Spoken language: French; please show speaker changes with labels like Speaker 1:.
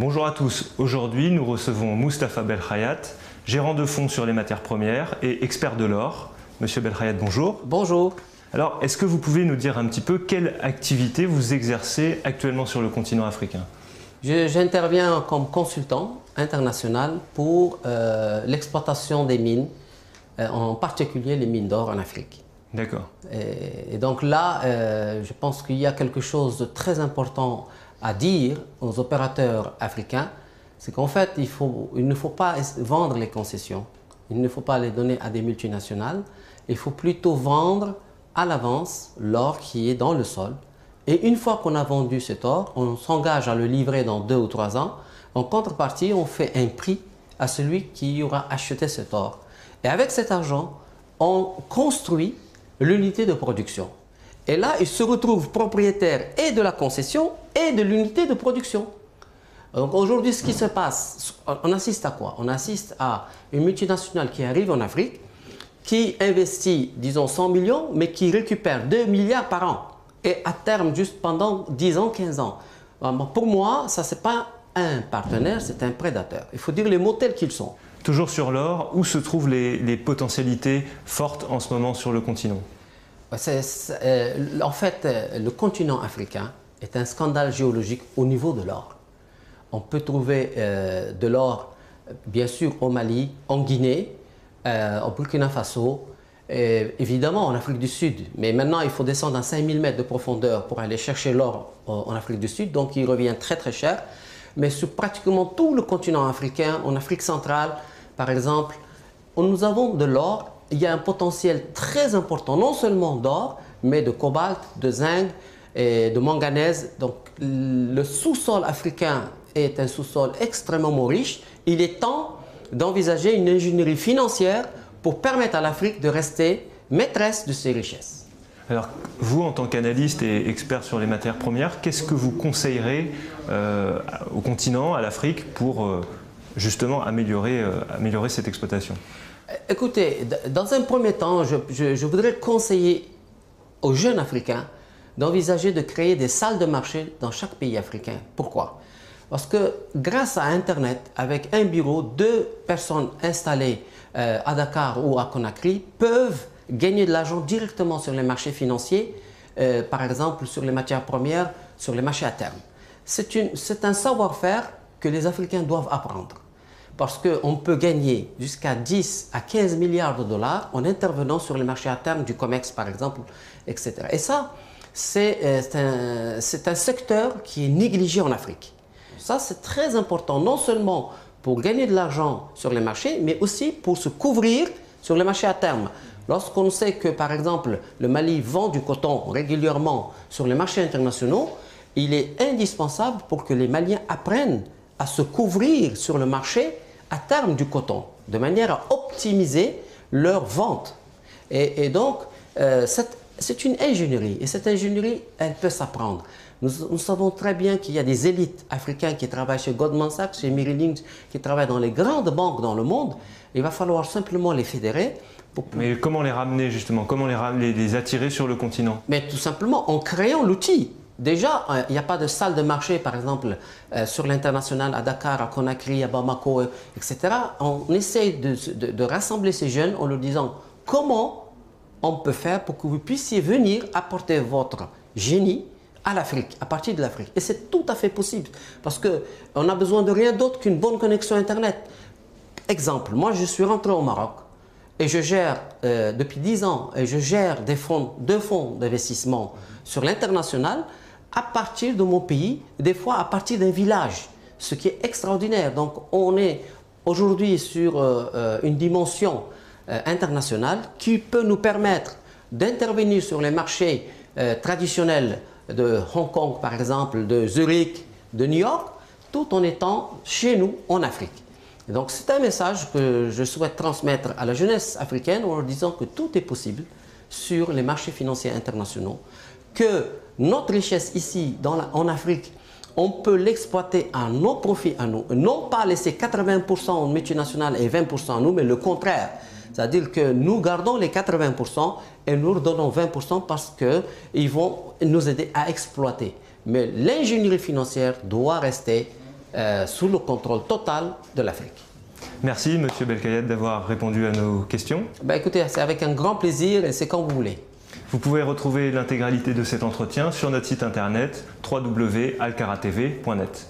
Speaker 1: Bonjour à tous, aujourd'hui nous recevons Moustapha Belkhayat, gérant de fonds sur les matières premières et expert de l'or. Monsieur Belkhayat, bonjour.
Speaker 2: Bonjour.
Speaker 1: Alors, est-ce que vous pouvez nous dire un petit peu quelle activité vous exercez actuellement sur le continent africain?
Speaker 2: J'interviens comme consultant international pour l'exploitation des mines, en particulier les mines d'or en Afrique.
Speaker 1: D'accord.
Speaker 2: Et donc là, je pense qu'il y a quelque chose de très important à dire aux opérateurs africains, c'est qu'en fait, il ne faut pas vendre les concessions, il ne faut pas les donner à des multinationales, il faut plutôt vendre à l'avance l'or qui est dans le sol. Et une fois qu'on a vendu cet or, on s'engage à le livrer dans 2 ou 3 ans. En contrepartie, on fait un prix à celui qui aura acheté cet or. Et avec cet argent, on construit l'unité de production. Et là, il se retrouve propriétaire et de la concession et de l'unité de production. Donc aujourd'hui, ce qui se passe, on assiste à quoi? On assiste à une multinationale qui arrive en Afrique, qui investit, disons, 100 millions, mais qui récupère 2 milliards par an. Et à terme, juste pendant 10 ans, 15 ans. Pour moi, ça, ce n'est pas un partenaire, c'est un prédateur. Il faut dire les mots tels qu'ils sont.
Speaker 1: Toujours sur l'or, où se trouvent les potentialités fortes en ce moment sur le continent?
Speaker 2: En fait, le continent africain est un scandale géologique au niveau de l'or. On peut trouver de l'or, bien sûr, au Mali, en Guinée, au Burkina Faso, et évidemment en Afrique du Sud. Mais maintenant, il faut descendre à 5000 mètres de profondeur pour aller chercher l'or en Afrique du Sud, donc il revient très très cher. Mais sur pratiquement tout le continent africain, en Afrique centrale, par exemple, nous avons de l'or. Il y a un potentiel très important, non seulement d'or, mais de cobalt, de zinc et de manganèse. Donc le sous-sol africain est un sous-sol extrêmement riche. Il est temps d'envisager une ingénierie financière pour permettre à l'Afrique de rester maîtresse de ses richesses.
Speaker 1: Alors, vous, en tant qu'analyste et expert sur les matières premières, qu'est-ce que vous conseillerez au continent, à l'Afrique, pour justement améliorer cette exploitation?
Speaker 2: Écoutez, dans un premier temps, je voudrais conseiller aux jeunes Africains d'envisager de créer des salles de marché dans chaque pays africain. Pourquoi? Parce que grâce à Internet, avec un bureau, 2 personnes installées à Dakar ou à Conakry peuvent gagner de l'argent directement sur les marchés financiers, par exemple sur les matières premières, sur les marchés à terme. C'est un savoir-faire que les Africains doivent apprendre. Parce qu'on peut gagner jusqu'à 10 à 15 milliards de dollars en intervenant sur les marchés à terme du COMEX, par exemple, etc. Et ça, c'est un secteur qui est négligé en Afrique. Ça, c'est très important, non seulement pour gagner de l'argent sur les marchés, mais aussi pour se couvrir sur les marchés à terme. Lorsqu'on sait que, par exemple, le Mali vend du coton régulièrement sur les marchés internationaux, il est indispensable pour que les Maliens apprennent à se couvrir sur le marché à terme du coton, de manière à optimiser leur vente. Et donc, c'est une ingénierie, et cette ingénierie, elle peut s'apprendre. Nous savons très bien qu'il y a des élites africaines qui travaillent chez Goldman Sachs, chez Merrill Lynch, qui travaillent dans les grandes banques dans le monde. Il va falloir simplement les fédérer.
Speaker 1: Mais comment les ramener justement? Comment les attirer sur le continent?
Speaker 2: Mais tout simplement en créant l'outil. Déjà, il n'y a pas de salle de marché, par exemple, sur l'international, à Dakar, à Conakry, à Bamako, etc. On essaie de rassembler ces jeunes en leur disant comment on peut faire pour que vous puissiez venir apporter votre génie à l'Afrique, à partir de l'Afrique. Et c'est tout à fait possible, parce qu'on n'a besoin de rien d'autre qu'une bonne connexion Internet. Exemple, moi je suis rentré au Maroc et je gère, depuis 10 ans, et je gère 2 fonds d'investissement sur l'international, à partir de mon pays, des fois à partir d'un village, ce qui est extraordinaire. Donc on est aujourd'hui sur une dimension internationale qui peut nous permettre d'intervenir sur les marchés traditionnels de Hong Kong par exemple, de Zurich, de New York, tout en étant chez nous en Afrique. Et donc c'est un message que je souhaite transmettre à la jeunesse africaine en leur disant que tout est possible sur les marchés financiers internationaux, que notre richesse ici en Afrique, on peut l'exploiter à nos profits à nous, non pas laisser 80% aux multinationales et 20% à nous, mais le contraire. C'est-à-dire que nous gardons les 80% et nous leur donnons 20% parce qu'ils vont nous aider à exploiter. Mais l'ingénierie financière doit rester sous le contrôle total de l'Afrique.
Speaker 1: Merci M. Belkayed d'avoir répondu à nos questions.
Speaker 2: Ben, écoutez, c'est avec un grand plaisir et c'est quand vous voulez.
Speaker 1: Vous pouvez retrouver l'intégralité de cet entretien sur notre site internet www.alcaratv.net.